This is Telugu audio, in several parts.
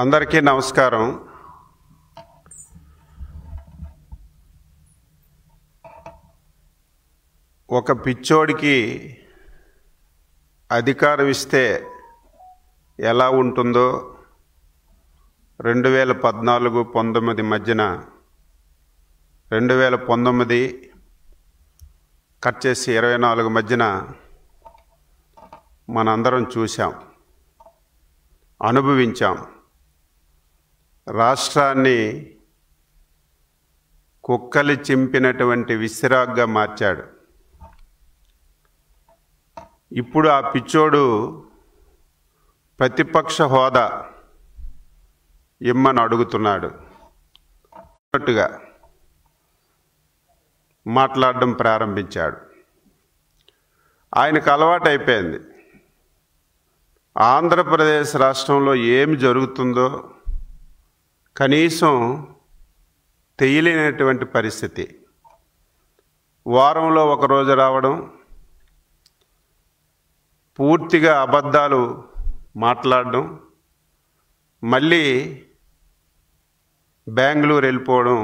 అందరికీ నమస్కారం. ఒక పిచ్చోడికి అధికారం ఇస్తే ఎలా ఉంటుందో 2014-19 మధ్యన 2019 కట్ చేసి 24 మధ్యన మనందరం చూసాం, అనుభవించాం. రాష్ట్రాన్ని కుక్కలు చింపినటువంటి విసిరాగ్గా మార్చాడు. ఇప్పుడు ఆ పిచ్చోడు ప్రతిపక్ష హోదా ఇమ్మని అడుగుతున్నాడు. అన్నట్టుగా మాట్లాడడం ప్రారంభించాడు. ఆయనకు అలవాటు అయిపోయింది. ఆంధ్రప్రదేశ్ రాష్ట్రంలో ఏమి జరుగుతుందో కనీసం తెలియలేనటువంటి పరిస్థితి. వారంలో ఒకరోజు రావడం, పూర్తిగా అబద్ధాలు మాట్లాడడం, మళ్ళీ బెంగళూరు వెళ్ళిపోవడం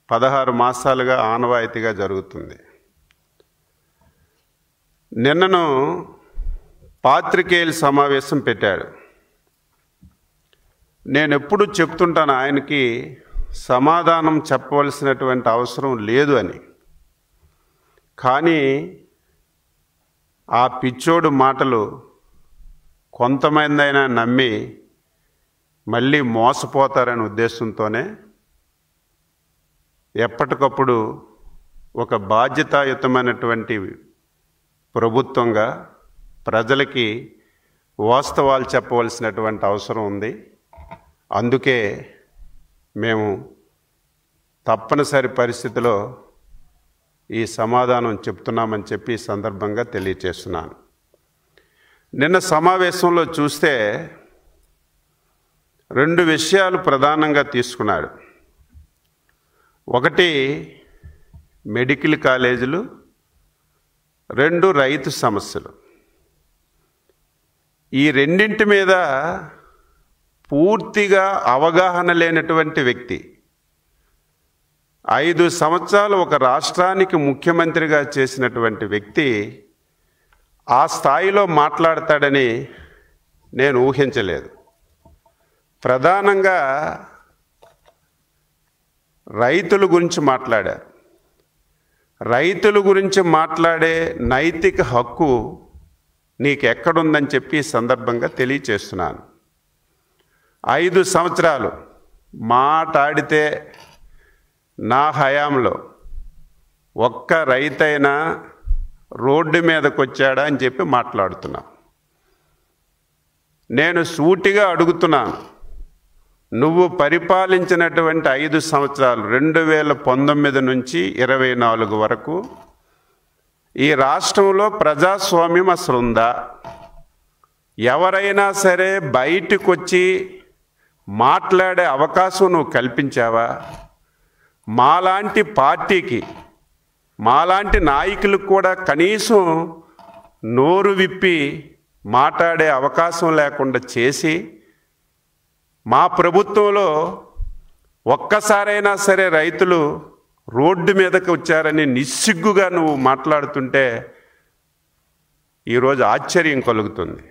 16 మాసాలుగా ఆనవాయితీగా జరుగుతుంది. నిన్నను పాత్రికేయుల సమావేశం పెట్టాడు. నేను ఎప్పుడు చెప్తుంటాను, ఆయనకి సమాధానం చెప్పవలసినటువంటి అవసరం లేదు అని. కానీ ఆ పిచ్చోడు మాటలు కొంతమందైనా నమ్మి మళ్ళీ మోసపోతారనే ఉద్దేశంతోనే ఎప్పటికప్పుడు ఒక బాధ్యతాయుతమైనటువంటి ప్రభుత్వంగా ప్రజలకి వాస్తవాలు చెప్పవలసినటువంటి అవసరం ఉంది. అందుకే మేము తప్పనిసరి పరిస్థితిలో ఈ సమాధానం చెప్తున్నామని చెప్పి ఈ సందర్భంగా తెలియచేస్తున్నాను. నిన్న సమావేశంలో చూస్తే 2 విషయాలు ప్రధానంగా తీసుకున్నాడు. ఒకటి మెడికల్ కాలేజీలు, 2 రైతు సమస్యలు. ఈ రెండింటి మీద పూర్తిగా అవగాహన లేనటువంటి వ్యక్తి, 5 సంవత్సరాలు ఒక రాష్ట్రానికి ముఖ్యమంత్రిగా చేసినటువంటి వ్యక్తి ఆ స్థాయిలో మాట్లాడతాడని నేను ఊహించలేదు. ప్రధానంగా రైతుల గురించి మాట్లాడారు. రైతుల గురించి మాట్లాడే నైతిక హక్కు నీకెక్కడుందని చెప్పి ఈ సందర్భంగా తెలియచేస్తున్నాను. 5 సంవత్సరాలు మాట్లాడితే నా హయాంలో ఒక్క రైతైనా రోడ్డు మీదకి వచ్చాడా అని చెప్పి మాట్లాడుతున్నా. నేను సూటిగా అడుగుతున్నాను, నువ్వు పరిపాలించినటువంటి 5 సంవత్సరాలు 2019 నుంచి 24 వరకు ఈ రాష్ట్రంలో ప్రజాస్వామ్యం అసలు ఉందా? ఎవరైనా సరే బయటకు వచ్చి మాట్లాడే అవకాశం నువ్వు కల్పించావా? మాలాంటి పార్టీకి, మాలాంటి నాయకులకు కూడా కనీసం నోరు విప్పి మాట్లాడే అవకాశం లేకుండా చేసి, మా ప్రభుత్వంలో ఒక్కసారైనా సరే రైతులు రోడ్డు మీదకి వచ్చారని నిస్సిగ్గుగా నువ్వు మాట్లాడుతుంటే ఈరోజు ఆశ్చర్యం కలుగుతుంది.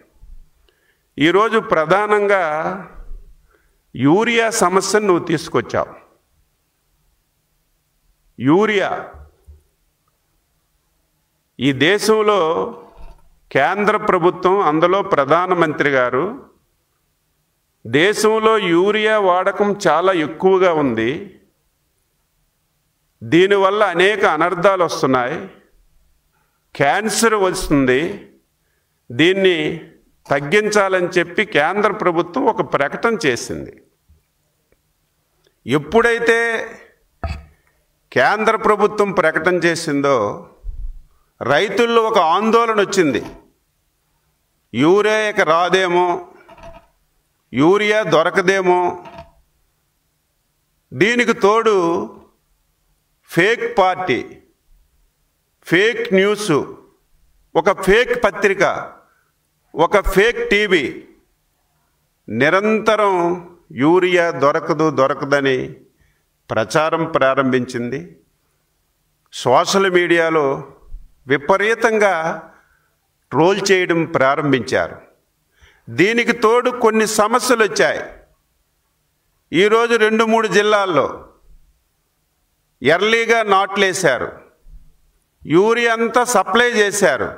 ఈరోజు ప్రధానంగా యూరియా సమస్యను నువ్వు తీసుకొచ్చావు. యూరియా ఈ దేశంలో కేంద్ర ప్రభుత్వం, అందులో ప్రధానమంత్రి గారు, దేశంలో యూరియా వాడకం చాలా ఎక్కువగా ఉంది, దీనివల్ల అనేక అనర్థాలు వస్తున్నాయి, క్యాన్సర్ వస్తుంది, దీన్ని తగ్గించాలని చెప్పి కేంద్ర ప్రభుత్వం ఒక ప్రకటన చేసింది. ఎప్పుడైతే కేంద్ర ప్రభుత్వం ప్రకటన చేసిందో రైతుల్లో ఒక ఆందోళన వచ్చింది. యూరియా ఇక రాదేమో, యూరియా దొరకదేమో. దీనికి తోడు ఫేక్ పార్టీ, ఫేక్ న్యూస్, ఒక ఫేక్ పత్రిక, ఒక ఫేక్ టీవీ నిరంతరం యూరియా దొరకదని ప్రచారం ప్రారంభించింది. సోషల్ మీడియాలో విపరీతంగా ట్రోల్ చేయడం ప్రారంభించారు. దీనికి తోడు కొన్ని సమస్యలు వచ్చాయి. ఈరోజు 2-3 జిల్లాల్లో ఎర్లీగా నాట్లేశారు, యూరియా అంతా సప్లై చేశారు.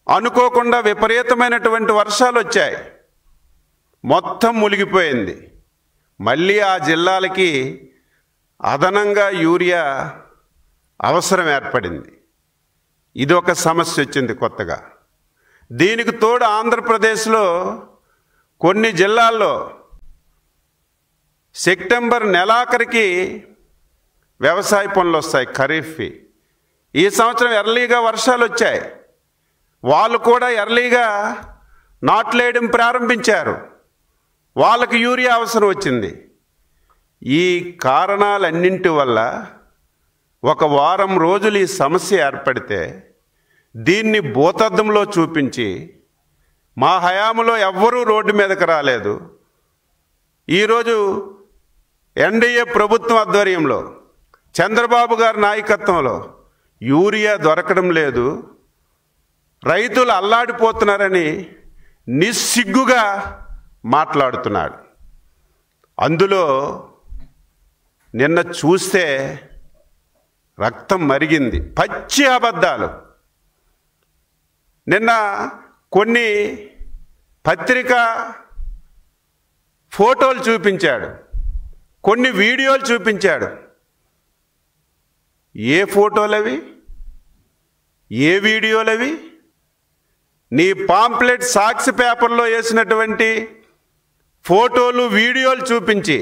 అనుకోకుండా విపరీతమైనటువంటి వర్షాలు వచ్చాయి, మొత్తం మునిగిపోయింది. మళ్ళీ ఆ జిల్లాలకి అదనంగా యూరియా అవసరం ఏర్పడింది. ఇది ఒక సమస్య వచ్చింది కొత్తగా. దీనికి తోడు ఆంధ్రప్రదేశ్లో కొన్ని జిల్లాల్లో సెప్టెంబర్ నెలాఖరికి వ్యవసాయ పనులు వస్తాయి, ఖరీఫ్వి. ఈ సంవత్సరం ఎర్లీగా వర్షాలు వచ్చాయి, వాళ్ళు కూడా ఎర్లీగా నాట్లేయడం ప్రారంభించారు, వాళ్ళకి యూరియా అవసరం వచ్చింది. ఈ కారణాలన్నింటి వల్ల ఒక వారం రోజులు ఈ సమస్య ఏర్పడితే దీన్ని భూతద్దంలో చూపించి మా హయాంలో ఎవ్వరూ రోడ్డు మీదకి రాలేదు. ఈరోజు ఎన్డీఏ ప్రభుత్వం ఆధ్వర్యంలో చంద్రబాబు గారి నాయకత్వంలో యూరియా దొరకడం లేదు, రైతులు అల్లాడిపోతున్నారని నిస్సిగ్గుగా మాట్లాడుతున్నాడు. అందులో నిన్న చూస్తే రక్తం మరిగింది, పచ్చి అబద్ధాలు. నిన్న కొన్ని పత్రికా ఫోటోలు చూపించాడు, కొన్ని వీడియోలు చూపించాడు. ఏ ఫోటోలవి, ఏ వీడియోలవి? నీ పాంప్లెట్ సాక్షి పేపర్లో వేసినటువంటి ఫోటోలు వీడియోలు చూపించి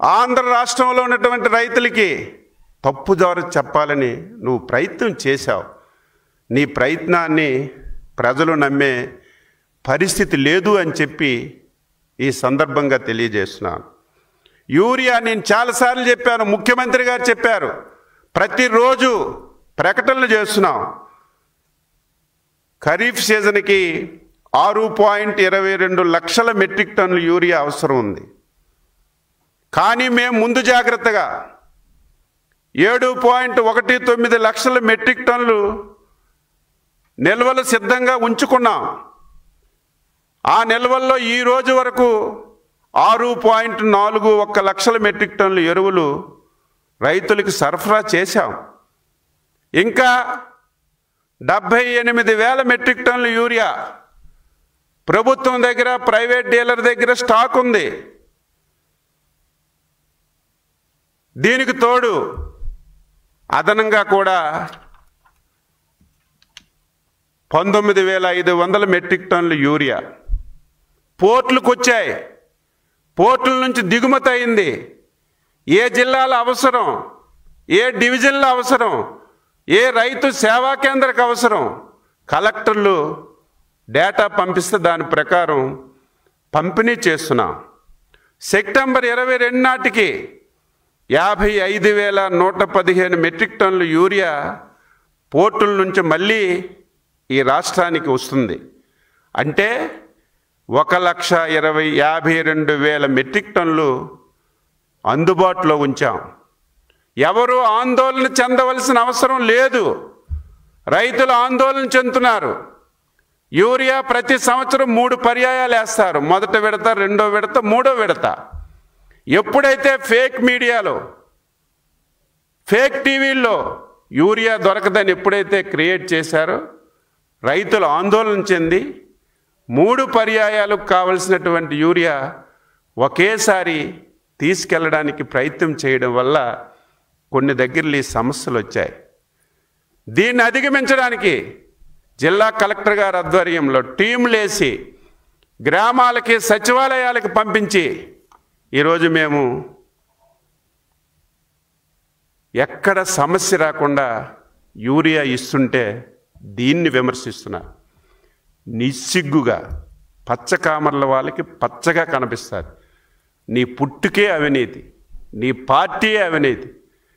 ఆంధ్ర రాష్ట్రంలో ఉన్నటువంటి రైతులకి తప్పుదారి చెప్పాలని నువ్వు ప్రయత్నం చేశావు. నీ ప్రయత్నాన్ని ప్రజలు నమ్మే పరిస్థితి లేదు అని చెప్పి ఈ సందర్భంగా తెలియజేస్తున్నాను. యూరియా నేను చాలాసార్లు చెప్పాను, ముఖ్యమంత్రి గారు చెప్పారు, ప్రతిరోజు ప్రకటనలు చేస్తున్నాం. ఖరీఫ్ సీజన్కి 6.22 లక్షల మెట్రిక్ టన్నులు యూరియా అవసరం ఉంది. కానీ మేము ముందు జాగ్రత్తగా 7.19 లక్షల మెట్రిక్ టన్నులు నిల్వలు సిద్ధంగా ఉంచుకున్నాం. ఆ నిల్వల్లో ఈ రోజు వరకు 6.41 లక్షల మెట్రిక్ టన్నుల ఎరువులు రైతులకు సరఫరా చేశాం. ఇంకా 78,000 మెట్రిక్ టన్నుల యూరియా ప్రభుత్వం దగ్గర, ప్రైవేట్ డీలర్ దగ్గర స్టాక్ ఉంది. దీనికి తోడు అదనంగా కూడా 19,500 మెట్రిక్ టన్నుల యూరియా పోర్టులకు వచ్చాయి. పోర్టుల నుంచి దిగుమతి అయింది. ఏ జిల్లాల అవసరం, ఏ డివిజన్ల అవసరం, ఏ రైతు సేవా కేంద్రకు అవసరం, కలెక్టర్లు డేటా పంపిస్తే దాని ప్రకారం పంపిణీ చేస్తున్నాం. సెప్టెంబర్ 22 నాటికి 55,115 మెట్రిక్ టన్నుల యూరియా పోర్టుల నుంచి మళ్ళీ ఈ రాష్ట్రానికి వస్తుంది. అంటే 1,52,000 మెట్రిక్ టన్నులు అందుబాటులో ఉంచాం. ఎవరు ఆందోళన చెందవలసిన అవసరం లేదు. రైతులు ఆందోళన చెందుతున్నారు. యూరియా ప్రతి సంవత్సరం 3 పర్యాయాలు వేస్తారు. మొదట విడత, రెండో విడత, మూడో విడత. ఎప్పుడైతే ఫేక్ మీడియాలో, ఫేక్ టీవీల్లో యూరియా దొరకదని ఎప్పుడైతే క్రియేట్ చేశారో రైతులు ఆందోళన చెంది 3 పర్యాయాలకు కావలసినటువంటి యూరియా ఒకేసారి తీసుకెళ్ళడానికి ప్రయత్నం చేయడం వల్ల కొన్ని దగ్గరలో ఈ సమస్యలు వచ్చాయి. దీన్ని అధిగమించడానికి జిల్లా కలెక్టర్ గారి ఆధ్వర్యంలో టీంలేసి గ్రామాలకి, సచివాలయాలకు పంపించి ఈరోజు మేము ఎక్కడ సమస్య రాకుండా యూరియా ఇస్తుంటే దీన్ని విమర్శిస్తున్నారు. నిస్సిగ్గుగా పచ్చకామర్ల వాళ్ళకి పచ్చగా కనిపిస్తారు. నీ పుట్టుకే అవినీతి, నీ పార్టీయే అవినీతి.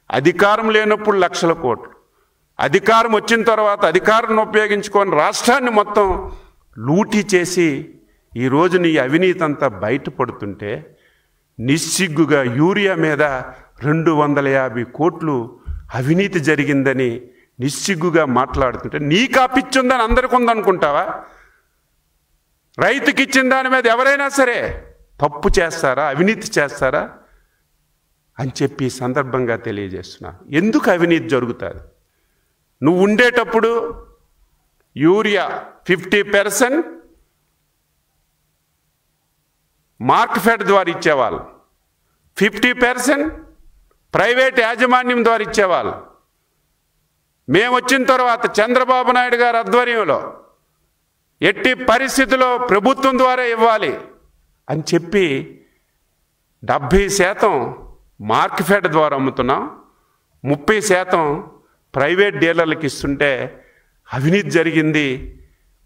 అధికారం లేనప్పుడు లక్షల కోట్లు, అధికారం వచ్చిన తర్వాత అధికారాన్ని ఉపయోగించుకొని రాష్ట్రాన్ని మొత్తం లూటీ చేసి ఈరోజు నీ అవినీతి అంతా బయటపడుతుంటే నిస్సిగ్గుగా యూరియా మీద 250 కోట్లు అవినీతి జరిగిందని నిస్సిగ్గుగా మాట్లాడుతుంటే నీకు ఆ పిచ్చుందని అందరికీ ఉందనుకుంటావా? రైతుకి ఇచ్చిన దాని మీద ఎవరైనా సరే తప్పు చేస్తారా, అవినీతి చేస్తారా అని చెప్పి ఈ సందర్భంగా తెలియజేస్తున్నా. ఎందుకు అవినీతి జరుగుతుంది? నువ్వు ఉండేటప్పుడు యూరియా 50% మార్కెట్ ద్వారా ఇచ్చేవాళ్ళు, 50% ప్రైవేట్ యాజమాన్యం ద్వారా ఇచ్చేవాళ్ళు. మేము వచ్చిన తర్వాత చంద్రబాబు నాయుడు గారి ఆధ్వర్యంలో ఎట్టి పరిస్థితుల్లో ప్రభుత్వం ద్వారా ఇవ్వాలి అని చెప్పి 70% మార్కెట్ ద్వారా అమ్ముతున్నాం, 30% ప్రైవేట్ డీలర్లకు ఇస్తుంటే అవినీతి జరిగింది.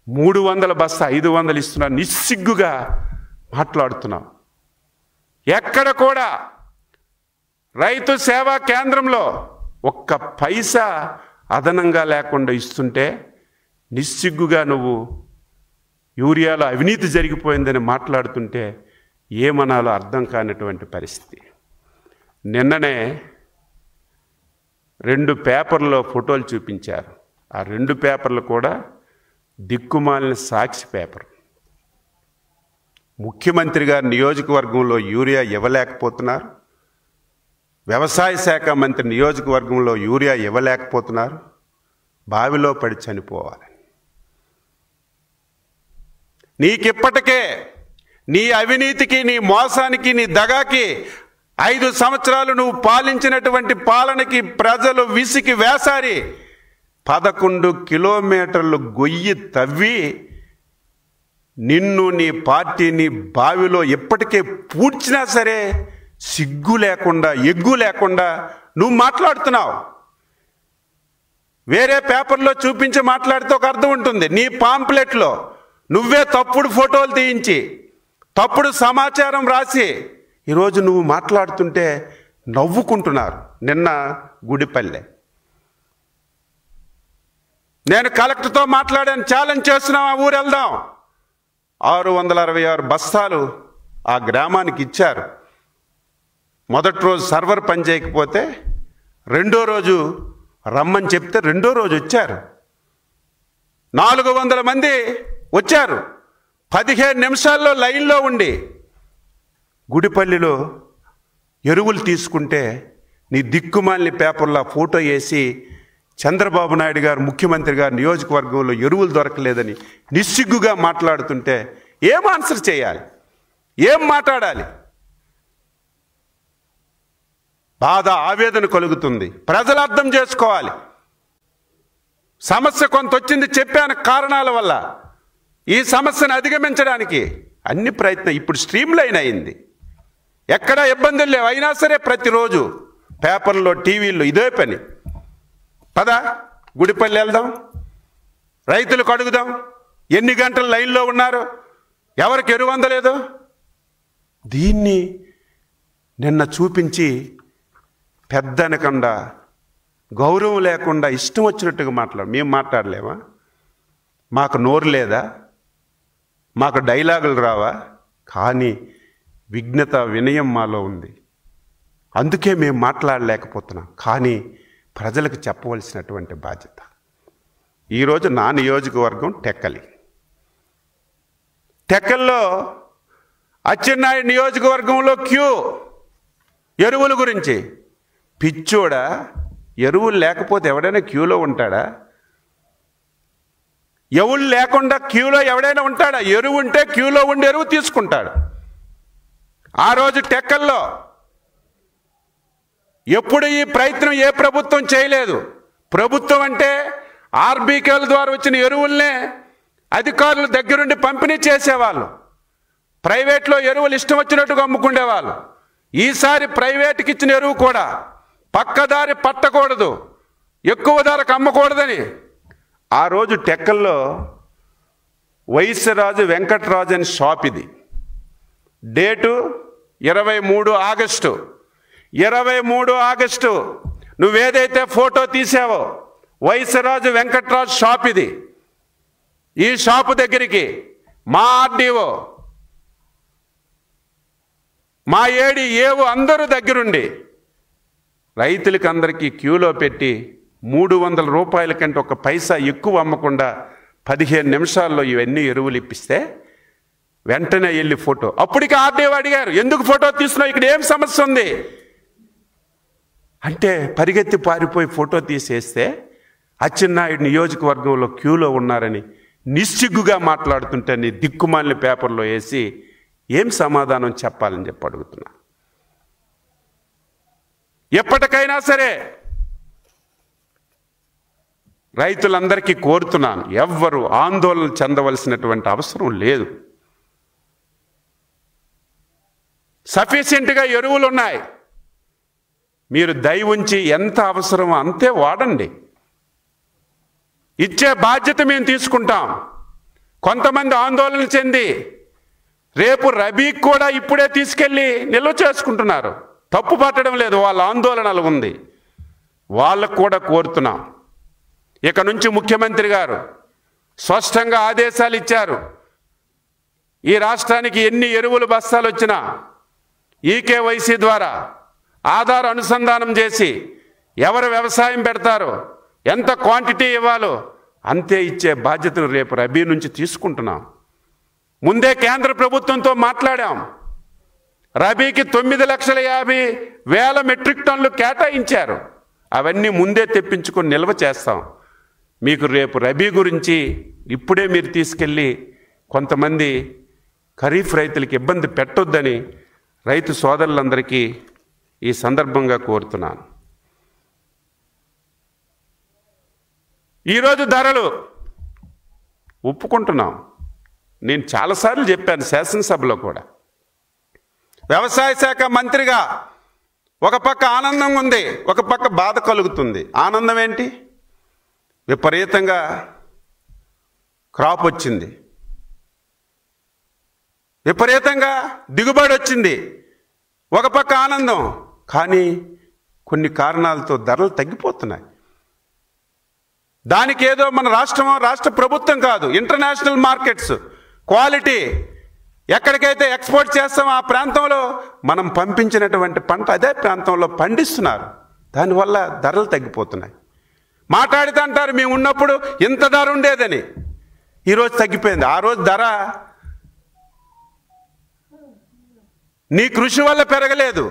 300 బస్తా 500 ఇస్తున్నా నిస్సిగ్గుగా మాట్లాడుతున్నాం. ఎక్కడ కూడా రైతు సేవా కేంద్రంలో ఒక్క పైసా అదనంగా లేకుండా ఇస్తుంటే నిస్సిగ్గుగా నువ్వు యూరియాలో అవినీతి జరిగిపోయిందని మాట్లాడుతుంటే ఏమనాలో అర్థం కానటువంటి పరిస్థితి. నిన్ననే 2 పేపర్లో ఫోటోలు చూపించారు. ఆ 2 పేపర్లు కూడా దిక్కుమాలిన సాక్షి పేపర్. ముఖ్యమంత్రి గారి నియోజకవర్గంలో యూరియా ఇవ్వలేకపోతున్నారు, వ్యవసాయ శాఖ మంత్రి నియోజకవర్గంలో యూరియా ఇవ్వలేకపోతున్నారు, బావిలో పడి చనిపోవాలి. నీకిప్పటికే నీ అవినీతికి, నీ మోసానికి, నీ దగాకి 5 సంవత్సరాలు నువ్వు పాలించినటువంటి పాలనకి ప్రజలు విసికి వేసారి 11 కిలోమీటర్లు గొయ్యి తవ్వి నిన్ను, నీ పార్టీని బావిలో ఎప్పటికే పూడ్చినా సరే సిగ్గు లేకుండా, ఎగ్గు లేకుండా నువ్వు మాట్లాడుతున్నావు. వేరే పేపర్లో చూపించి మాట్లాడితే ఒక అర్థం ఉంటుంది. నీ పాంప్లెట్లో నువ్వే తప్పుడు ఫోటోలు తీయించి తప్పుడు సమాచారం రాసి ఈరోజు నువ్వు మాట్లాడుతుంటే నవ్వుకుంటున్నారు. నిన్న గుడిపల్లె నేను కలెక్టర్తో మాట్లాడాను, ఛాలెంజ్ చేస్తున్నాం, ఆ ఊరు వెళ్దాం. 666 బస్తాలు ఆ గ్రామానికి ఇచ్చారు. మొదటి రోజు సర్వర్ పని చేయకపోతే రెండో రోజు రమ్మని చెప్తే రెండో రోజు వచ్చారు. 400 మంది వచ్చారు. 15 నిమిషాల్లో లైన్లో ఉండి గుడిపల్లిలో ఎరువులు తీసుకుంటే నీ దిక్కుమాలిన పేపర్లో ఫోటో వేసి చంద్రబాబు నాయుడు గారు ముఖ్యమంత్రి గారు నియోజకవర్గంలో ఎరువులు దొరకలేదని నిస్సిగ్గుగా మాట్లాడుతుంటే ఏం ఆన్సర్ చేయాలి, ఏం మాట్లాడాలి? బాధ, ఆవేదన కలుగుతుంది. ప్రజలు అర్థం చేసుకోవాలి. సమస్య కొంత వచ్చింది, చెప్పాను కారణాల వల్ల. ఈ సమస్యను అధిగమించడానికి అన్ని ప్రయత్నం ఇప్పుడు స్ట్రీమ్ లైన్ అయింది. ఎక్కడా ఇబ్బందులు లేవు. అయినా సరే ప్రతిరోజు పేపర్లో, టీవీల్లో ఇదే పని. పద గుడిపల్లి వెళ్దాం, రైతులకు అడుగుదాం ఎన్ని గంటలు లైన్లో ఉన్నారు, ఎవరికి ఎరువు అందలేదు. దీన్ని నిన్న చూపించి పెద్దనకుండా, గౌరవం లేకుండా ఇష్టం వచ్చినట్టుగా మేము మాట్లాడలేమా? మాకు నోరు లేదా? మాకు డైలాగులు రావా? కానీ విఘ్నత, వినయం మాలో ఉంది. అందుకే మేము మాట్లాడలేకపోతున్నాం. కానీ ప్రజలకు చెప్పవలసినటువంటి బాధ్యత. ఈరోజు నా నియోజకవర్గం టెక్కల్లో అచ్చెన్నాయుడు నియోజకవర్గంలో క్యూ ఎరువుల గురించి. పిచ్చోడా, ఎరువులు లేకపోతే ఎవడైనా క్యూలో ఉంటాడా? ఎరువులు లేకుండా క్యూలో ఎవడైనా ఉంటాడా? ఎరువు ఉంటే క్యూలో ఉండి ఎరువు తీసుకుంటాడు. ఆ రోజు టెక్కల్లో ఎప్పుడు ఈ ప్రయత్నం ఏ ప్రభుత్వం చేయలేదు. ప్రభుత్వం అంటే ఆర్బీకేల ద్వారా వచ్చిన ఎరువుల్నే అధికారుల దగ్గరుండి పంపిణీ చేసేవాళ్ళు. ప్రైవేట్లో ఎరువులు ఇష్టం వచ్చినట్టుగా అమ్ముకునేవాళ్ళు. ఈసారి ప్రైవేట్కి ఇచ్చిన ఎరువు కూడా పక్కదారి పట్టకూడదు, ఎక్కువ ధరకు అమ్మకూడదని ఆ రోజు టెక్కల్లో వైశ్యరాజు వెంకటరాజు అని షాప్. ఇది డేటు 23 ఆగస్టు. 23 ఆగస్టు నువ్వేదైతే ఫోటో తీసావో వైశ్యరాజు వెంకటరాజు షాప్ ఇది. ఈ షాపు దగ్గరికి మా ఆర్డీఓ మా ఏడి ఏవో అందరూ దగ్గరుండి రైతులకి అందరికీ క్యూలో పెట్టి 300 రూపాయల కంటే ఒక పైసా ఎక్కువ అమ్మకుండా 15 నిమిషాల్లో ఇవన్నీ ఎరువులు ఇప్పిస్తే వెంటనే వెళ్ళి ఫోటో. అప్పటికి ఆర్డీఓ అడిగారు, ఎందుకు ఫోటో తీస్తున్నావు, ఇక్కడ ఏం సమస్య ఉంది అంటే పరిగెత్తి పారిపోయి ఫోటో తీసేస్తే అచ్చెన్నాయుడు నియోజకవర్గంలో క్యూలో ఉన్నారని నిస్సిగ్గుగా మాట్లాడుతుంటే నీ దిక్కుమాలిన పేపర్లో వేసి ఏం సమాధానం చెప్పాలని చెప్పి అడుగుతున్నా. ఎప్పటికైనా సరే రైతులందరికీ కోరుతున్నాను, ఎవ్వరూ ఆందోళన చెందవలసినటువంటి అవసరం లేదు. సఫిషియెంట్గా ఎరువులు ఉన్నాయి, మీరు దయ ఉంచి ఎంత అవసరమో అంతే వాడండి. ఇచ్చే బాధ్యత మేము తీసుకుంటాం. కొంతమంది ఆందోళన చెంది రేపు రబీకి కూడా ఇప్పుడే తీసుకెళ్ళి నిల్వ చేసుకుంటున్నారు. తప్పు పట్టడం లేదు, వాళ్ళ ఆందోళనలు ఉంది, వాళ్ళకు కూడా కోరుతున్నాం. ఇక నుంచి ముఖ్యమంత్రి గారు స్పష్టంగా ఆదేశాలు ఇచ్చారు. ఈ రాష్ట్రానికి ఎన్ని ఎరువులు బస్తాలు వచ్చినా ఈకేవైసీ ద్వారా ఆధార్ అనుసంధానం చేసి ఎవరు వ్యవసాయం పెడతారో ఎంత క్వాంటిటీ ఇవ్వాలో అంతే ఇచ్చే బాధ్యతను రేపు రబీ నుంచి తీసుకుంటున్నాం. ముందే కేంద్ర ప్రభుత్వంతో మాట్లాడాం. రబీకి 9,50,000 మెట్రిక్ టన్నులు కేటాయించారు. అవన్నీ ముందే తెప్పించుకొని నిల్వ చేస్తాం. మీకు రేపు రబీ గురించి ఇప్పుడే మీరు తీసుకెళ్ళి కొంతమంది ఖరీఫ్ రైతులకు ఇబ్బంది పెట్టొద్దని రైతు సోదరులందరికీ ఈ సందర్భంగా కోరుతున్నాను. ఈరోజు ధరలు ఒప్పుకుంటున్నాం. నేను చాలాసార్లు చెప్పాను శాసనసభలో కూడా. వ్యవసాయ శాఖ మంత్రిగా ఒక పక్క ఆనందం ఉంది, ఒక పక్క బాధ కలుగుతుంది. ఆనందం ఏంటి? విపరీతంగా క్రాప్ వచ్చింది, విపరీతంగా దిగుబడి వచ్చింది, ఒక పక్క ఆనందం. కానీ కొన్ని కారణాలతో ధరలు తగ్గిపోతున్నాయి. దానికి ఏదో మన రాష్ట్ర ప్రభుత్వం కాదు, ఇంటర్నేషనల్ మార్కెట్స్ క్వాలిటీ ఎక్కడికైతే ఎక్స్పోర్ట్ చేస్తామో ఆ ప్రాంతంలో మనం పంపించినటువంటి పంట అదే ప్రాంతంలో పండిస్తున్నారు. దానివల్ల ధరలు తగ్గిపోతున్నాయి. మాట్లాడితే అంటారు మేము ఉన్నప్పుడు ఇంత ధర ఉండేదని, ఈరోజు తగ్గిపోయింది. ఆ రోజు ధర నీ కృషి వల్ల పెరగలేదు,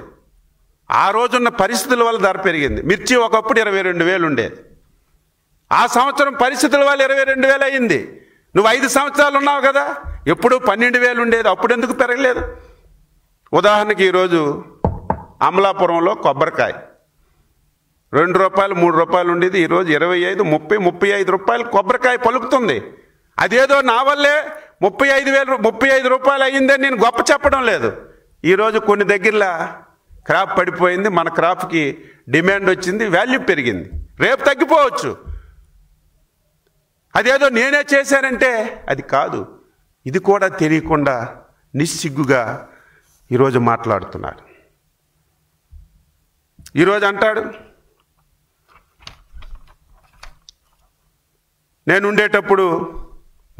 ఆ రోజున్న పరిస్థితుల వల్ల ధర పెరిగింది. మిర్చి ఒకప్పుడు 22,000 ఉండేది, ఆ సంవత్సరం పరిస్థితుల వల్ల 22,000 అయింది. నువ్వు 5 సంవత్సరాలు ఉన్నావు కదా, ఎప్పుడు 12,000 ఉండేది, అప్పుడు ఎందుకు పెరగలేదు? ఉదాహరణకి ఈరోజు అమలాపురంలో కొబ్బరికాయ 2 రూపాయలు 3 రూపాయలు ఉండేది, ఈరోజు 25, 30, 35 రూపాయలు కొబ్బరికాయ పలుకుతుంది. అదేదో నా వల్లే 35 రూపాయలు అయ్యిందని నేను గొప్ప చెప్పడం లేదు. ఈరోజు కొన్ని దగ్గరలో క్రాప్ పడిపోయింది, మన క్రాప్కి డిమాండ్ వచ్చింది, వాల్యూ పెరిగింది, రేపు తగ్గిపోవచ్చు. అదేదో నేనే చేశానంటే అది కాదు. ఇది కూడా తెలియకుండా నిస్సిగ్గుగా ఈరోజు మాట్లాడుతున్నాడు. ఈరోజు అంటాడు నేను ఉండేటప్పుడు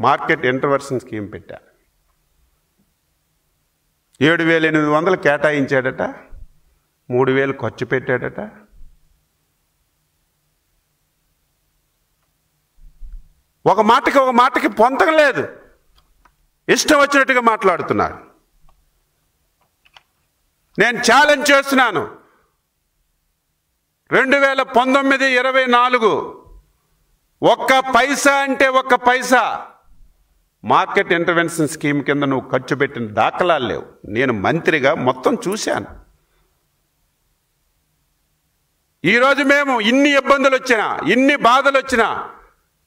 మార్కెట్ ఇంటర్వర్షన్ స్కీమ్ పెట్టా, 7,800 కేటాయించాడట, 3,000 ఖర్చు పెట్టాడట. ఒక మాటకి పొంతన లేదు, ఇష్టం వచ్చినట్టుగా మాట్లాడుతున్నాడు. నేను ఛాలెంజ్ చేస్తున్నాను, 2019-24 ఒక్క పైసా అంటే ఒక్క పైసా మార్కెట్ ఇంటర్వెన్షన్ స్కీమ్ కింద నువ్వు ఖర్చు పెట్టిన దాఖలాలు లేవు. నేను మంత్రిగా మొత్తం చూశాను. ఈరోజు మేము ఇన్ని ఇబ్బందులు వచ్చినా, ఇన్ని బాధలు వచ్చినా,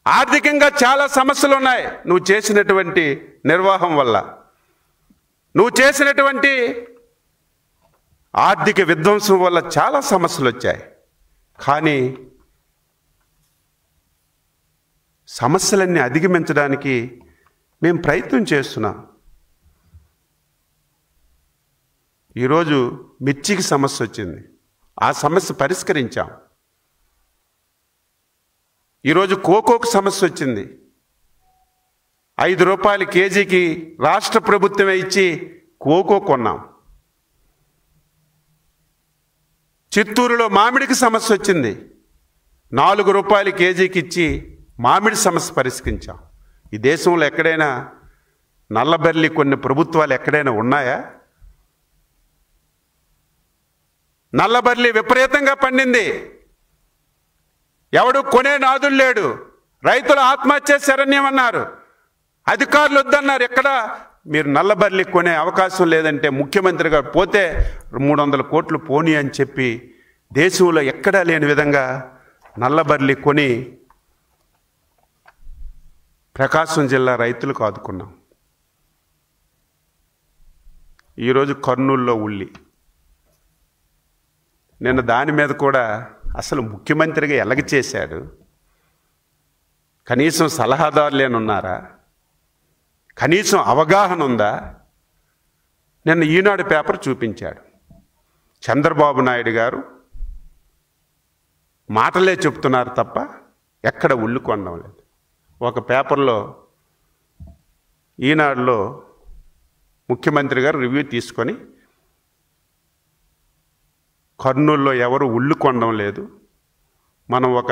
ఆర్థికంగా చాలా సమస్యలు ఉన్నాయి. నువ్వు చేసినటువంటి నిర్వాహం వల్ల, నువ్వు చేసినటువంటి ఆర్థిక విధ్వంసం వల్ల చాలా సమస్యలు వచ్చాయి. కానీ సమస్యలన్నీ అధిగమించడానికి మేము ప్రయత్నం చేస్తున్నాం. ఈరోజు మిర్చికి సమస్య వచ్చింది, ఆ సమస్య పరిష్కరించాం. ఈరోజు కోకోకు సమస్య వచ్చింది, 5 రూపాయలు కేజీకి రాష్ట్ర ప్రభుత్వమే ఇచ్చి కోకో కొన్నాం. చిత్తూరులో మామిడికి సమస్య వచ్చింది. 4 రూపాయలు కేజీకి ఇచ్చి మామిడి సమస్య పరిష్కరించాం. ఈ దేశంలో ఎక్కడైనా నల్లబెర్లి కొన్ని ప్రభుత్వాలు ఎక్కడైనా ఉన్నాయా? నల్లబెర్లి విపరీతంగా పండింది. ఎవడు కొనే నాదులు లేడు. రైతులు ఆత్మహత్య శరణ్యం అన్నారు. అధికారులు వద్దన్నారు. ఎక్కడ మీరు నల్లబెర్లి కొనే అవకాశం లేదంటే ముఖ్యమంత్రి గారు పోతే 300 కోట్లు పోనీ అని చెప్పి దేశంలో ఎక్కడా లేని విధంగా నల్లబెర్లి కొని ప్రకాశం జిల్లా రైతులకు ఆదుకున్నాం. ఈరోజు కర్నూలులో ఉల్లి. నిన్న దాని మీద కూడా అసలు ముఖ్యమంత్రిగా ఎలాగ చేశాడు? కనీసం సలహాదారులేనున్నారా? కనీసం అవగాహన ఉందా? నిన్న ఈనాడు పేపర్ చూపించాడు. చంద్రబాబు నాయుడు గారు మాటలే చెప్తున్నారు తప్ప ఎక్కడ ఉల్లి కొనడం లేదు. ఒక పేపర్లో ఈనాడులో ముఖ్యమంత్రి గారు రివ్యూ తీసుకొని కర్నూలులో ఎవరు ఉల్లి కొనడం లేదు, మనం ఒక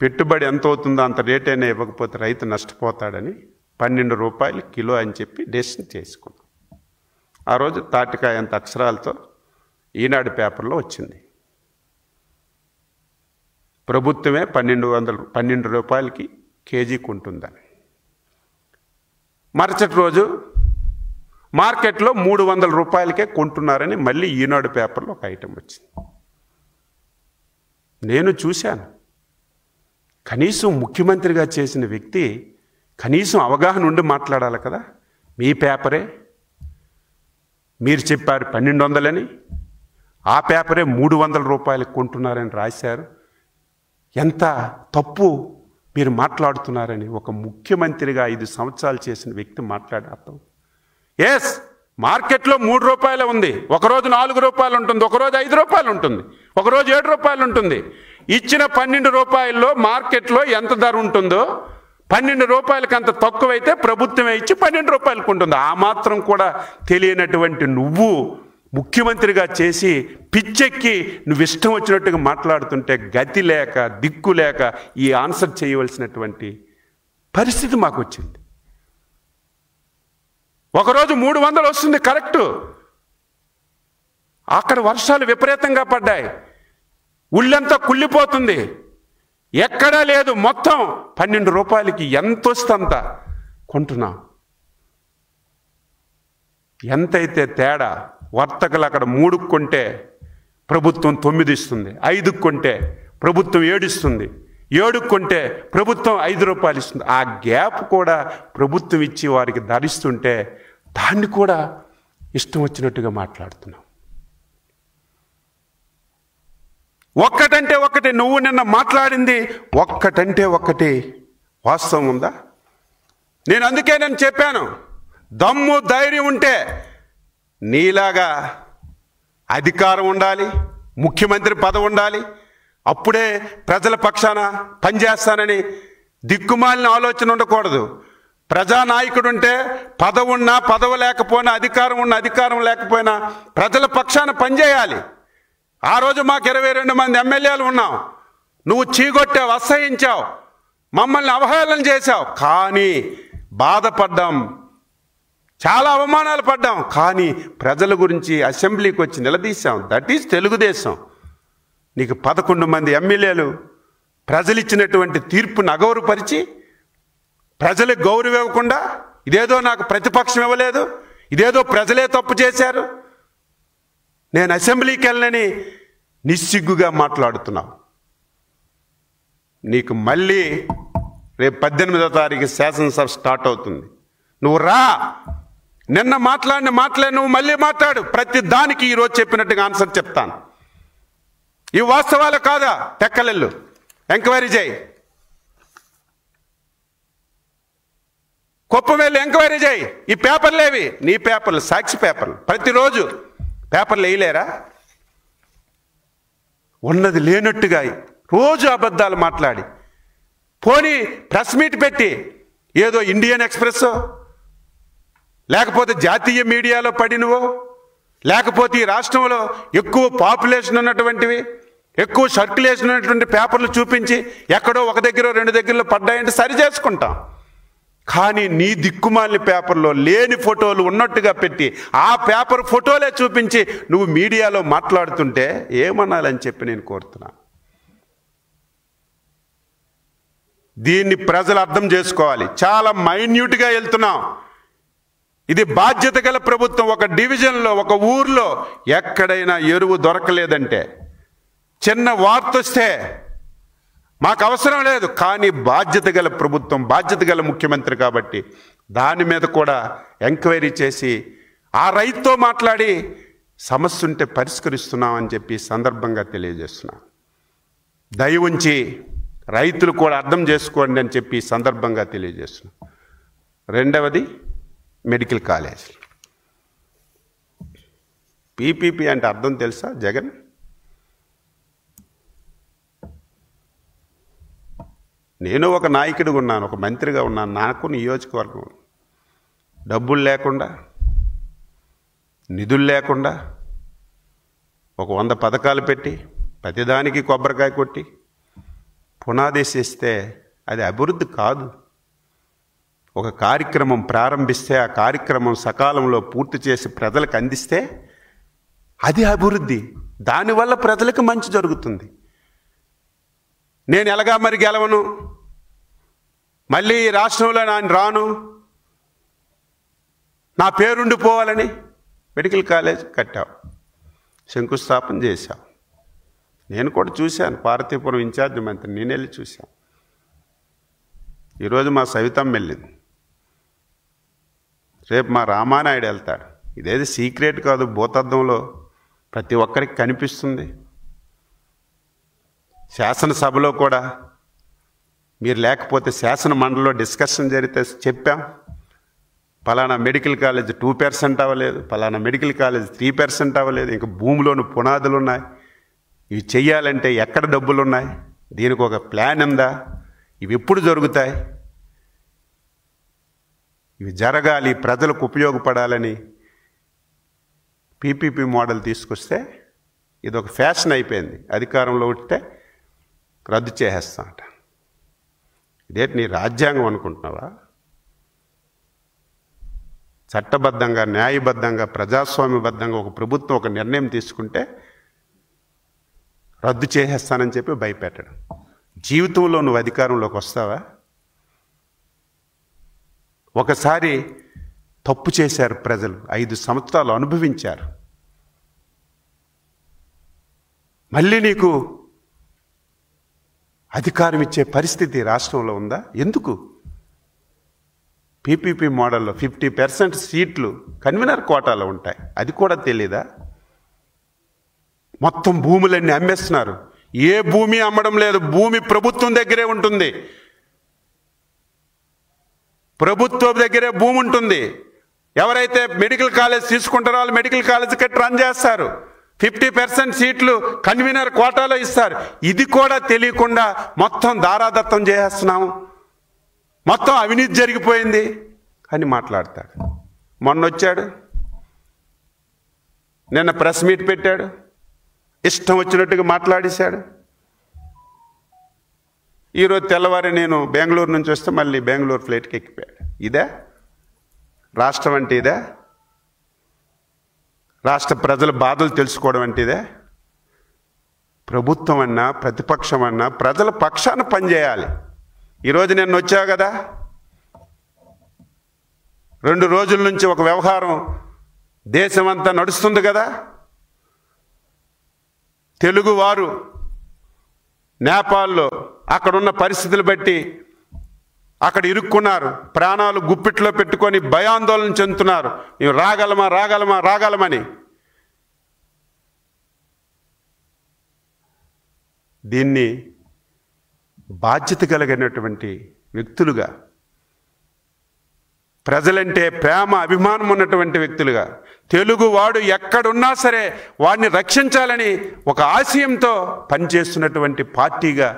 పెట్టుబడి ఎంత అవుతుందో అంత రేట్ అయినా ఇవ్వకపోతే రైతు నష్టపోతాడని 12 రూపాయలు కిలో అని చెప్పి డెసిషన్ చేసుకున్నాం. ఆ రోజు తాటికాయ అంత అక్షరాలతో ఈనాడు పేపర్లో వచ్చింది. ప్రభుత్వమే 12 రూపాయలకి కేజీ కొంటుందని. మరుసటి రోజు మార్కెట్లో 300 రూపాయలకే కొంటున్నారని మళ్ళీ ఈనాడు పేపర్లో ఒక ఐటెం వచ్చింది. నేను చూశాను. కనీసం ముఖ్యమంత్రిగా చేసిన వ్యక్తి కనీసం అవగాహన ఉండి మాట్లాడాలి కదా. మీ పేపరే మీరు చెప్పారు 1200 ఆ పేపరే 300 రూపాయలకు కొంటున్నారని రాశారు. ఎంత తప్పు మీరు మాట్లాడుతున్నారని ఒక ముఖ్యమంత్రిగా 5 సంవత్సరాలు చేసిన వ్యక్తి మాట్లాడే అర్థం. ఎస్, మార్కెట్లో 3 రూపాయలు ఉంది, ఒకరోజు 4 రూపాయలు ఉంటుంది, ఒకరోజు 5 రూపాయలు ఉంటుంది, ఒకరోజు 7 రూపాయలు ఉంటుంది. ఇచ్చిన 12 రూపాయల్లో మార్కెట్లో ఎంత ధర ఉంటుందో 12 రూపాయలకి అంత తక్కువైతే ప్రభుత్వమే ఇచ్చి 12 రూపాయలకు ఉంటుంది. ఆ మాత్రం కూడా తెలియనటువంటి నువ్వు ముఖ్యమంత్రిగా చేసి పిచ్చెక్కి నువ్వు ఇష్టం వచ్చినట్టుగా మాట్లాడుతుంటే గతి లేక దిక్కు లేక ఈ ఆన్సర్ చేయవలసినటువంటి పరిస్థితి మాకు వచ్చింది. ఒకరోజు 300 వస్తుంది, కరెక్టు. అక్కడ వర్షాలు విపరీతంగా పడ్డాయి, ఉళ్ళంతా కుళ్ళిపోతుంది, ఎక్కడా లేదు. మొత్తం 12 రూపాయలకి ఎంత వస్తుందంత కొంటున్నాం. ఎంతైతే తేడా? వర్తకులు అక్కడ 3 కొంటే ప్రభుత్వం 9 ఇస్తుంది, 5 కొంటే ప్రభుత్వం 7 ఇస్తుంది, 7 కొంటే ప్రభుత్వం 5 రూపాయలు ఇస్తుంది. ఆ గ్యాప్ కూడా ప్రభుత్వం ఇచ్చి వారికి ధరిస్తుంటే దాన్ని కూడా ఇష్టం వచ్చినట్టుగా మాట్లాడుతున్నాం. ఒక్కటంటే ఒకటి నువ్వు నిన్న మాట్లాడింది ఒక్కటంటే ఒకటి వాస్తవం ఉందా? అందుకే నేను చెప్పాను, దమ్ము ధైర్యం ఉంటే నీలాగా అధికారం ఉండాలి, ముఖ్యమంత్రి పదవి ఉండాలి, అప్పుడే ప్రజల పక్షాన పనిచేస్తానని దిక్కుమాలిన ఆలోచన ఉండకూడదు. ప్రజానాయకుడు ఉంటే పదవి ఉన్నా పదవి లేకపోయినా, అధికారం ఉన్నా అధికారం లేకపోయినా ప్రజల పక్షాన పనిచేయాలి. ఆ రోజు మాకు 22 మంది ఎమ్మెల్యేలు ఉన్నాం. నువ్వు చీగొట్టావు, అసహించావు, మమ్మల్ని అవహేళన చేశావు. కానీ బాధపడ్డాం, చాలా అవమానాలు పడ్డాం. కానీ ప్రజల గురించి అసెంబ్లీకి వచ్చి నిలదీశాం. That is Telugu Desam. నీకు 11 మంది ఎమ్మెల్యేలు ప్రజలు ఇచ్చినటువంటి తీర్పును అగౌరవపరిచి ప్రజలకు గౌరవం ఇవ్వకుండా ఇదేదో నాకు ప్రతిపక్షం ఇవ్వలేదు, ఇదేదో ప్రజలే తప్పు చేశారు, నేను అసెంబ్లీకి వెళ్ళనని నిస్సిగ్గుగా మాట్లాడుతున్నావు. నీకు మళ్ళీ రేపు 18వ తారీఖు శాసనసభ స్టార్ట్ అవుతుంది. నువ్వు రా, నిన్న మాట్లాడిన మాటలే నువ్వు మళ్ళీ మాట్లాడు. ప్రతి దానికి ఈరోజు చెప్పినట్టుగా ఆన్సర్ చెప్తాను. ఈ వాస్తవాలు కాదా? టెక్కలెల్లు ఎంక్వైరీ చేయి, కుప్పం ఎంక్వైరీ చేయి. ఈ పేపర్లేవి నీ పేపర్లు, సాక్షి పేపర్లు. ప్రతిరోజు పేపర్లు వేయలేరా? ఉన్నది లేనట్టుగా రోజు అబద్ధాలు మాట్లాడి పోనీ ప్రెస్ మీట్ పెట్టి ఏదో ఇండియన్ ఎక్స్ప్రెస్ లేకపోతే జాతీయ మీడియాలో పడినవో లేకపోతే ఈ రాష్ట్రంలో ఎక్కువ పాపులేషన్ ఉన్నటువంటివి, ఎక్కువ సర్క్యులేషన్ ఉన్నటువంటి పేపర్లు చూపించి ఎక్కడో ఒక దగ్గర రెండు దగ్గరలో పడ్డాయంటే సరి చేసుకుంటాం. కానీ నీ దిక్కుమాలిన పేపర్లో లేని ఫోటోలు ఉన్నట్టుగా పెట్టి ఆ పేపర్ ఫోటోలే చూపించి నువ్వు మీడియాలో మాట్లాడుతుంటే ఏమనాలని చెప్పి నేను కోరుతున్నా. దీన్ని ప్రజలు అర్థం చేసుకోవాలి. చాలా మైన్యూట్గా వెళ్తున్నాం. ఇది బాధ్యత గల ప్రభుత్వం. ఒక డివిజన్లో, ఒక ఊర్లో ఎక్కడైనా ఎరువు దొరకలేదంటే, చిన్న వార్త వస్తే మాకు అవసరం లేదు, కానీ బాధ్యత గల ప్రభుత్వం, బాధ్యత గల ముఖ్యమంత్రి కాబట్టి దాని మీద కూడా ఎంక్వైరీ చేసి ఆ రైతుతో మాట్లాడి సమస్య ఉంటే పరిష్కరిస్తున్నామని చెప్పి సందర్భంగా తెలియజేస్తున్నాం. దయ ఉంచి రైతులు కూడా అర్థం చేసుకోండి అని చెప్పి సందర్భంగా తెలియజేస్తున్నాం. రెండవది మెడికల్ కాలేజ్. పీపీపీ అంటే అర్థం తెలుసా జగన్? నేను ఒక నాయకుడిగా ఉన్నాను, ఒక మంత్రిగా ఉన్నాను, నాకు నియోజకవర్గం డబ్బులు లేకుండా, నిధులు లేకుండా ఒక 100 పథకాలు పెట్టి ప్రతిదానికి కొబ్బరికాయ కొట్టి పునాదేశిస్తే అది అభివృద్ధి కాదు. ఒక కార్యక్రమం ప్రారంభిస్తే ఆ కార్యక్రమం సకాలంలో పూర్తి చేసి ప్రజలకు అందిస్తే అది అభివృద్ధి. దానివల్ల ప్రజలకు మంచి జరుగుతుంది. నేను ఎలాగా మరి గెలవను, మళ్ళీ ఈ రాష్ట్రంలో నేను రాను, నా పేరుండిపోవాలని మెడికల్ కాలేజ్ కట్టావు, శంకుస్థాపన చేశావు. నేను కూడా చూశాను, పార్వతీపురం ఇన్ఛార్జ్ మంత్రి నేను వెళ్ళి చూశాను. ఈరోజు మా సవితమ్మ వెళ్ళింది, రేపు మా రామానాయుడు వెళ్తాడు. ఇదేది సీక్రెట్ కాదు, భూతద్దంలో ప్రతి ఒక్కరికి కనిపిస్తుంది. శాసనసభలో కూడా మీరు లేకపోతే శాసన మండలిలో డిస్కషన్ జరిగితే చెప్పాం, పలానా మెడికల్ కాలేజ్ 2% అవ్వలేదు, పలానా మెడికల్ కాలేజ్ 3% అవ్వలేదు, ఇంకా భూమిలోని పునాదులు ఉన్నాయి, ఇవి చెయ్యాలంటే ఎక్కడ డబ్బులు ఉన్నాయి, దీనికి ఒక ప్లాన్ ఉందా, ఇవి ఎప్పుడు జరుగుతాయి, ఇవి జరగాలి, ప్రజలకు ఉపయోగపడాలని పీపీపీ మోడల్ తీసుకొస్తే ఇది ఒక ఫ్యాషన్ అయిపోయింది. అధికారంలో ఉంటే రద్దు చేసేస్తామట. ఇదేంటి నీ రాజ్యాంగం అనుకుంటున్నావా? చట్టబద్ధంగా, న్యాయబద్ధంగా, ప్రజాస్వామ్యబద్ధంగా ఒక ప్రభుత్వం ఒక నిర్ణయం తీసుకుంటే రద్దు చేసేస్తానని చెప్పి భయపెట్టడం. జీవితంలో నువ్వు అధికారంలోకి వస్తావా? ఒకసారి తప్పు చేశారు ప్రజలు, 5 సంవత్సరాలు అనుభవించారు. మళ్ళీ నీకు అధికారం ఇచ్చే పరిస్థితి రాష్ట్రంలో ఉందా? ఎందుకు? పీపీపీ మోడల్లో 50% సీట్లు కన్వీనర్ కోటాలో ఉంటాయి, అది కూడా తెలీదా? మొత్తం భూములన్నీ అమ్మేస్తున్నారు. ఏ భూమి అమ్మడం లేదు, భూమి ప్రభుత్వం దగ్గరే ఉంటుంది, ప్రభుత్వం దగ్గరే భూమి ఉంటుంది. ఎవరైతే మెడికల్ కాలేజ్ తీసుకుంటారో వాళ్ళు మెడికల్ కాలేజ్ కట్టి రన్ చేస్తారు. 50% సీట్లు కన్వీనర్ కోటాలో ఇస్తారు. ఇది కూడా తెలియకుండా మొత్తం దారాదత్తం చేసేస్తున్నాము, మొత్తం అవినీతి జరిగిపోయింది అని మాట్లాడతాడు. మొన్న వచ్చాడు, నిన్న ప్రెస్ మీట్ పెట్టాడు, ఇష్టం వచ్చినట్టుగా మాట్లాడేశాడు. ఈరోజు తెల్లవారి నేను బెంగళూరు నుంచి వస్తే మళ్ళీ బెంగళూరు ఫ్లైట్కి ఎక్కిపోయాడు. ఇదే రాష్ట్రం అంటే? ఇదే రాష్ట్ర ప్రజల బాధలు తెలుసుకోవడం అంటే? ఇదే ప్రభుత్వం అన్నా ప్రతిపక్షం అన్నా ప్రజల పక్షాన పనిచేయాలి. ఈరోజు నేను వచ్చావు కదా, 2 రోజుల నుంచి ఒక వ్యవహారం దేశమంతా నడుస్తుంది కదా. తెలుగువారు నేపాల్లో అక్కడున్న పరిస్థితులు బట్టి అక్కడ ఇరుక్కున్నారు, ప్రాణాలు గుప్పిట్లో పెట్టుకొని భయాందోళన చెందుతున్నారు. మేము రాగలమా రాగలమా రాగలమని. దీన్ని బాధ్యత కలిగినటువంటి వ్యక్తులుగా, ప్రజలంటే ప్రేమ అభిమానం ఉన్నటువంటి వ్యక్తులుగా, తెలుగువాడు ఎక్కడున్నా సరే వాడిని రక్షించాలని ఒక ఆశయంతో పనిచేస్తున్నటువంటి పార్టీగా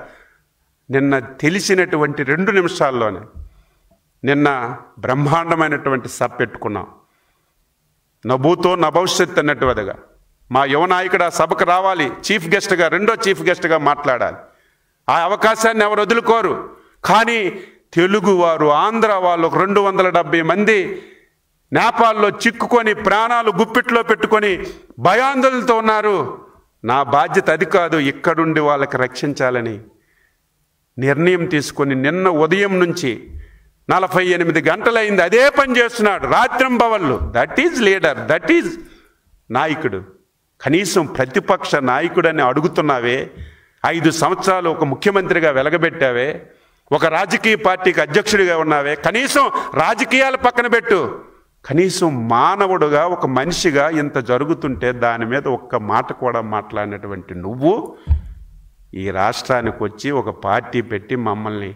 నిన్న తెలిసినటువంటి 2 నిమిషాల్లోనే నిన్న బ్రహ్మాండమైనటువంటి సభ పెట్టుకున్నాం. నా భూతో నా భవిష్యత్తు అన్నట్టుగా మా యువ నాయకుడు ఆ సభకు రావాలి, చీఫ్ గెస్ట్గా, రెండో చీఫ్ గెస్ట్గా మాట్లాడాలి. ఆ అవకాశాన్ని ఎవరు వదులుకోరు. కానీ తెలుగువారు, ఆంధ్ర వాళ్ళు 270 మంది నేపాల్లో చిక్కుకొని ప్రాణాలు గుప్పిట్లో పెట్టుకొని భయాందోళనతో ఉన్నారు. నా బాధ్యత అది కాదు, ఇక్కడుండి వాళ్ళకి రక్షించాలని నిర్ణయం తీసుకొని నిన్న ఉదయం నుంచి 48 గంటలైంది అదే పని చేస్తున్నాడు, రాత్రింబవళ్ళు. That is leader, that is నాయకుడు. కనీసం ప్రతిపక్ష నాయకుడని అడుగుతున్నావే, 5 సంవత్సరాలు ఒక ముఖ్యమంత్రిగా వెలగబెట్టావే, ఒక రాజకీయ పార్టీకి అధ్యక్షుడిగా ఉన్నావే, కనీసం రాజకీయాల పక్కన పెట్టు, కనీసం మానవుడుగా ఒక మనిషిగా ఇంత జరుగుతుంటే దాని మీద ఒక్క మాట కూడా మాట్లాడినటువంటి నువ్వు ఈ రాష్ట్రానికి వచ్చి ఒక పార్టీ పెట్టి మమ్మల్ని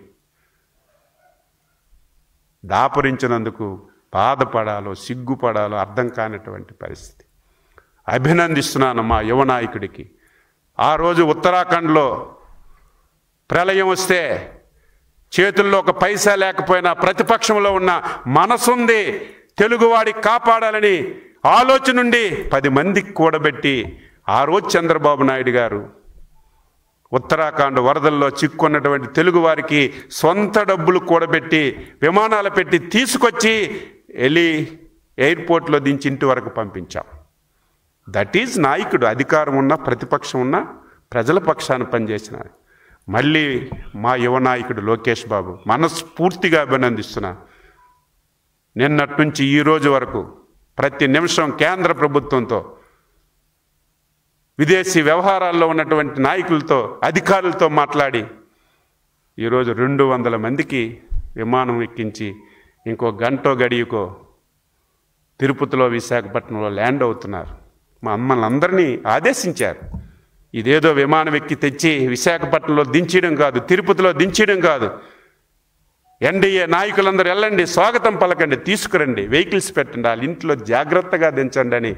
దాపరించినందుకు బాధపడాలో సిగ్గుపడాలో అర్థం కానటువంటి పరిస్థితి. అభినందిస్తున్నాను మా యువ నాయకుడికి. ఆ రోజు ఉత్తరాఖండ్లో ప్రళయం వస్తే చేతుల్లో ఒక పైసా లేకపోయినా ప్రతిపక్షంలో ఉన్న మనసుంది, తెలుగువాడికి కాపాడాలని ఆలోచన నుండి 10 మందికి కూడబెట్టి ఆ రోజు చంద్రబాబు నాయుడు గారు ఉత్తరాఖండ్ వరదల్లో చిక్కున్నటువంటి తెలుగువారికి సొంత డబ్బులు కూడబెట్టి విమానాలు పెట్టి తీసుకొచ్చి వెళ్ళి ఎయిర్పోర్ట్లో దించి ఇంటి వరకు పంపించాం. దట్ ఈజ్ నాయకుడు. అధికారం ఉన్నా ప్రతిపక్షం ఉన్నా ప్రజల పక్షాన పనిచేసిన మళ్ళీ మా యువ నాయకుడు లోకేష్ బాబు మనస్ఫూర్తిగా అభినందిస్తున్నా. నిన్నటి నుంచి ఈ రోజు వరకు ప్రతి నిమిషం కేంద్ర ప్రభుత్వంతో, విదేశీ వ్యవహారాల్లో ఉన్నటువంటి నాయకులతో, అధికారులతో మాట్లాడి ఈరోజు 200 మందికి విమానం ఎక్కించి ఇంకో గంటో గడియకో తిరుపతిలో విశాఖపట్నంలో ల్యాండ్ అవుతున్నారు. మమ్మల్ని అందరినీ ఆదేశించారు. ఇదేదో విమానం ఎక్కి తెచ్చి విశాఖపట్నంలో దించడం కాదు, తిరుపతిలో దించడం కాదు. ఎన్డీఏ నాయకులందరూ వెళ్ళండి, స్వాగతం పలకండి, తీసుకురండి, వెహికల్స్ పెట్టండి, వాళ్ళ ఇంట్లో జాగ్రత్తగా దించండి అని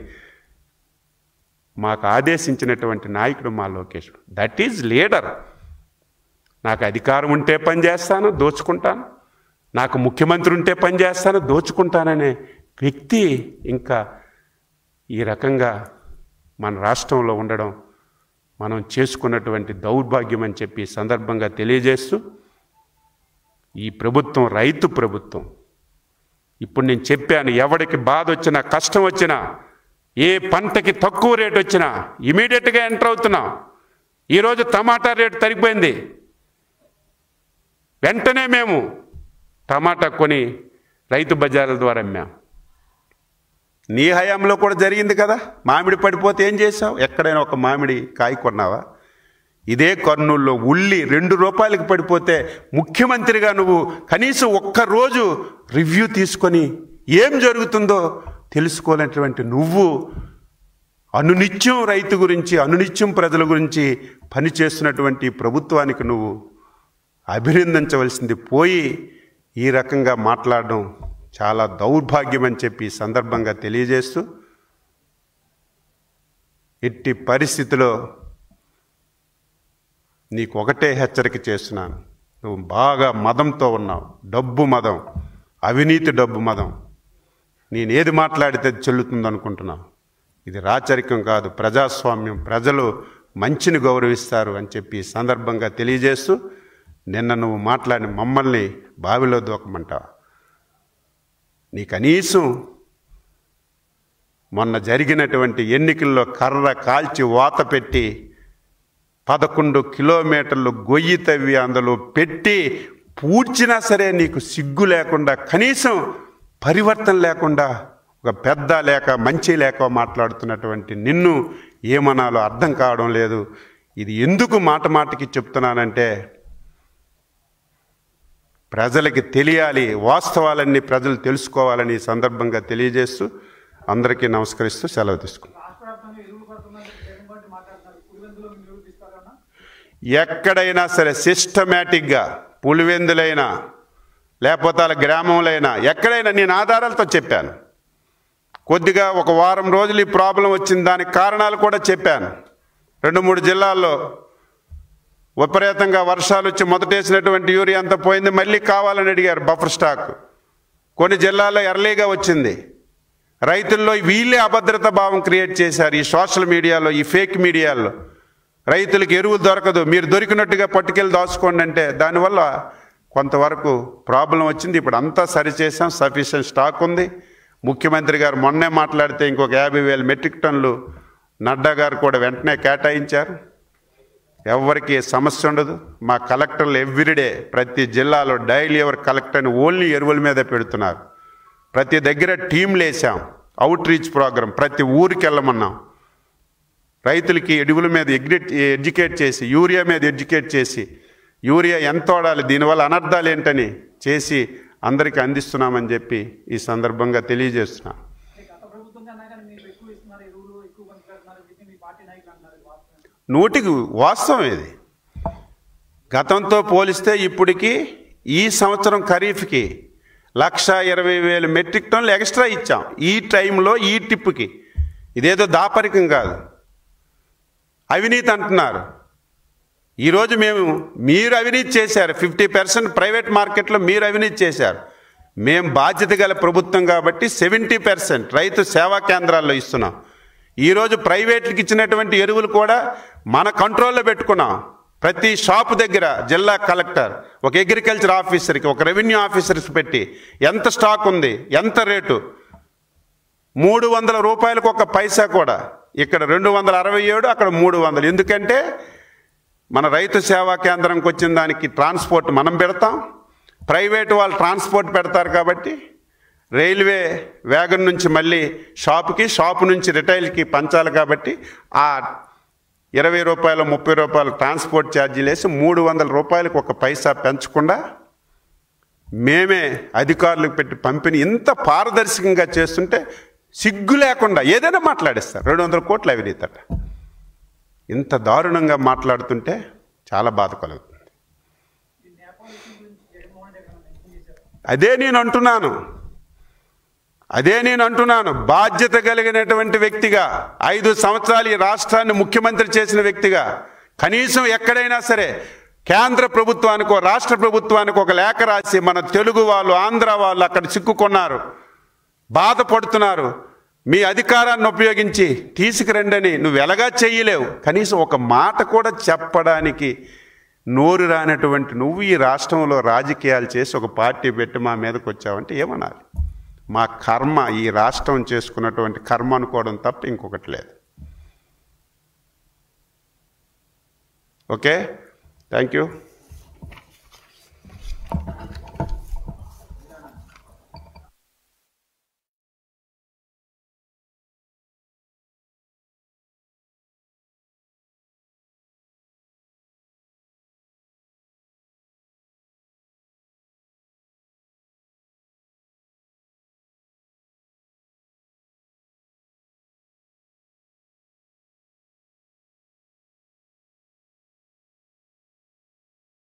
మాకు ఆదేశించినటువంటి నాయకుడు మా లోకేష్. That is leader. నాకు అధికారం ఉంటే పని చేస్తాను, దోచుకుంటాను, నాకు ముఖ్యమంత్రి ఉంటే పని చేస్తాను, దోచుకుంటాననే వ్యక్తి ఇంకా ఈ రకంగా మన రాష్ట్రంలో ఉండడం మనం చేసుకున్నటువంటి దౌర్భాగ్యం అని చెప్పి సందర్భంగా తెలియజేస్తూ, ఈ ప్రభుత్వం రైతు ప్రభుత్వం. ఇప్పుడు నేను చెప్పాను, ఎవడికి బాధ వచ్చినా కష్టం వచ్చినా ఏ పంటకి తక్కువ రేటు వచ్చినా ఇమీడియట్గా ఎంటర్ అవుతున్నాం. ఈరోజు టమాటా రేటు తరిగిపోయింది, వెంటనే మేము టమాటా కొని రైతు బజార్ల ద్వారా అమ్మాం. నీ హయాంలో కూడా జరిగింది కదా. మామిడి పడిపోతే ఏం చేసావు? ఎక్కడైనా ఒక మామిడి కాయ కొన్నావా? ఇదే కర్నూలులో ఉల్లి 2 రూపాయలకు పడిపోతే ముఖ్యమంత్రిగా నువ్వు కనీసం ఒక్కరోజు రివ్యూ తీసుకొని ఏం జరుగుతుందో తెలుసుకోలేనటువంటి నువ్వు అనునిత్యం రైతు గురించి, అనునిత్యం ప్రజల గురించి పనిచేస్తున్నటువంటి ప్రభుత్వానికి నువ్వు అభినందించవలసింది పోయి ఈ రకంగా మాట్లాడడం చాలా దౌర్భాగ్యం అని చెప్పి సందర్భంగా తెలియజేస్తూ, ఎట్టి పరిస్థితిలో నీకు ఒకటే హెచ్చరిక చేస్తున్నాను. నువ్వు బాగా మదంతో ఉన్నావు, డబ్బు మదం, అవినీతి డబ్బు మదం. నేనేది మాట్లాడితే చెల్లుతుంది అనుకుంటున్నావు. ఇది రాచరికం కాదు, ప్రజాస్వామ్యం. ప్రజలు మంచిని గౌరవిస్తారు అని చెప్పి సందర్భంగా తెలియజేస్తూ, నిన్న నువ్వు మాట్లాడిన మమ్మల్ని బావిలో దూకమంటావు. నీ కనీసం మొన్న జరిగినటువంటి ఎన్నికల్లో కర్ర కాల్చి వాత పెట్టి 11 కిలోమీటర్లు గొయ్యి తవ్వి అందులో పెట్టి పూడ్చినా సరే నీకు సిగ్గు లేకుండా, కనీసం పరివర్తన లేకుండా, ఒక పెద్ద లేక మంచి లేక మాట్లాడుతున్నటువంటి నిన్ను ఏమనాలో అర్థం కావడం లేదు. ఇది ఎందుకు మాట మాటకి చెప్తున్నానంటే, ప్రజలకి తెలియాలి, వాస్తవాలన్నీ ప్రజలు తెలుసుకోవాలని సందర్భంగా తెలియజేస్తూ అందరికీ నమస్కరిస్తూ సెలవు తీసుకుంటాను. ఎక్కడైనా సరే సిస్టమేటిక్గా పులివెందులైనా లేకపోతే వాళ్ళ గ్రామంలైనా ఎక్కడైనా నేను ఆధారాలతో చెప్పాను. కొద్దిగా ఒక వారం రోజులు ఈ ప్రాబ్లం వచ్చింది, దానికి కారణాలు కూడా చెప్పాను. 2-3 జిల్లాల్లో విపరీతంగా వర్షాలు వచ్చి మొదటేసినటువంటి యూరియా అంతా పోయింది, మళ్ళీ కావాలని అడిగారు బఫర్ స్టాక్. కొన్ని జిల్లాల్లో ఎర్లీగా వచ్చింది, రైతుల్లో వీళ్ళే అభద్రతా భావం క్రియేట్ చేశారు. ఈ సోషల్ మీడియాలో, ఈ ఫేక్ మీడియాలో రైతులకు ఎరువులు దొరకదు, మీరు దొరికినట్టుగా పట్టుకెళ్ళి దాచుకోండి అంటే దానివల్ల కొంతవరకు ప్రాబ్లం వచ్చింది. ఇప్పుడు అంతా సరిచేసాం, సఫిషియెంట్ స్టాక్ ఉంది. ముఖ్యమంత్రి గారు మొన్నే మాట్లాడితే ఇంకొక 50,000 మెట్రిక్ టన్నులు నడ్డా గారు కూడా వెంటనే కేటాయించారు. ఎవరికి సమస్య ఉండదు. మా కలెక్టర్లు ఎవ్రీడే ప్రతి జిల్లాలో డైలీ ఎవరి కలెక్టర్ని ఓన్లీ ఎరువుల మీద పెడుతున్నారు. ప్రతి దగ్గర టీంలు వేసాం, అవుట్ రీచ్ ప్రోగ్రాం, ప్రతి ఊరికి వెళ్ళమన్నాం. రైతులకి ఎరువుల మీద ఎడ్యుకేట్ చేసి, యూరియా మీద ఎడ్యుకేట్ చేసి, యూరియా ఎంత వాడాలి, దీనివల్ల అనర్థాలు ఏంటని చేసి అందరికీ అందిస్తున్నామని చెప్పి ఈ సందర్భంగా తెలియజేస్తున్నాం. నూటికి వాస్తవం ఇది. గతంతో పోలిస్తే ఇప్పటికి ఈ సంవత్సరం ఖరీఫ్కి 1,20,000 మెట్రిక్ టన్నులు ఎక్స్ట్రా ఇచ్చాం ఈ టైంలో, ఈ టిప్పుకి. ఇదేదో దాపరికం కాదు, అవినీతి అంటున్నారు. ఈరోజు మీరు అవినీతి చేశారు, 50% ప్రైవేట్ మార్కెట్లో మీరు అవినీతి చేశారు. మేము బాధ్యత గల ప్రభుత్వం కాబట్టి 70% రైతు సేవా కేంద్రాల్లో ఇస్తున్నాం. ఈరోజు ప్రైవేట్లకు ఇచ్చినటువంటి ఎరువులు కూడా మన కంట్రోల్లో పెట్టుకున్నాం. ప్రతి షాపు దగ్గర జిల్లా కలెక్టర్, ఒక అగ్రికల్చర్ ఆఫీసర్కి, ఒక రెవెన్యూ ఆఫీసర్కి పెట్టి ఎంత స్టాక్ ఉంది, ఎంత రేటు, 300 రూపాయలకు ఒక పైసా కూడా. ఇక్కడ 267, అక్కడ 300. ఎందుకంటే మన రైతు సేవా కేంద్రంకి వచ్చిన దానికి ట్రాన్స్పోర్ట్ మనం పెడతాం, ప్రైవేటు వాళ్ళు ట్రాన్స్పోర్ట్ పెడతారు. కాబట్టి రైల్వే వ్యాగన్ నుంచి మళ్ళీ షాపుకి, షాపు నుంచి రిటైల్కి పంచాలి. కాబట్టి ఆ 20 రూపాయలు 30 రూపాయలు ట్రాన్స్పోర్ట్ ఛార్జీలు వేసి 300 రూపాయలకు ఒక పైసా పెంచకుండా మేమే అధికారులకు పెట్టి పంపిణీ ఇంత పారదర్శకంగా చేస్తుంటే సిగ్గు లేకుండా ఏదైనా మాట్లాడేస్తారు. 200 కోట్ల అవినీతట. ఇంత దారుణంగా మాట్లాడుతుంటే చాలా బాధ కలుగుతుంది. అదే నేను అంటున్నాను. బాధ్యత కలిగినటువంటి వ్యక్తిగా, 5 సంవత్సరాలు ఈ రాష్ట్రాన్ని ముఖ్యమంత్రి చేసిన వ్యక్తిగా, కనీసం ఎక్కడైనా సరే కేంద్ర ప్రభుత్వానికో రాష్ట్ర ప్రభుత్వానికి ఒక లేఖ రాసి మన తెలుగు వాళ్ళు, ఆంధ్ర వాళ్ళు అక్కడ చిక్కుకున్నారు, బాధపడుతున్నారు, మీ అధికారాన్ని ఉపయోగించి తీసుకురండి నువ్వు ఎలాగా చెయ్యలేవు. కనీసం ఒక మాట కూడా చెప్పడానికి నోరు రానటువంటి నువ్వు ఈ రాష్ట్రంలో రాజకీయాలు చేసి ఒక పార్టీ పెట్టి మా మీదకి వచ్చావంటే ఏమనాలి? మా కర్మ, ఈ రాష్ట్రం చేసుకున్నటువంటి కర్మ అనుకోవడం తప్ప ఇంకొకటి లేదు. Okay, thank you.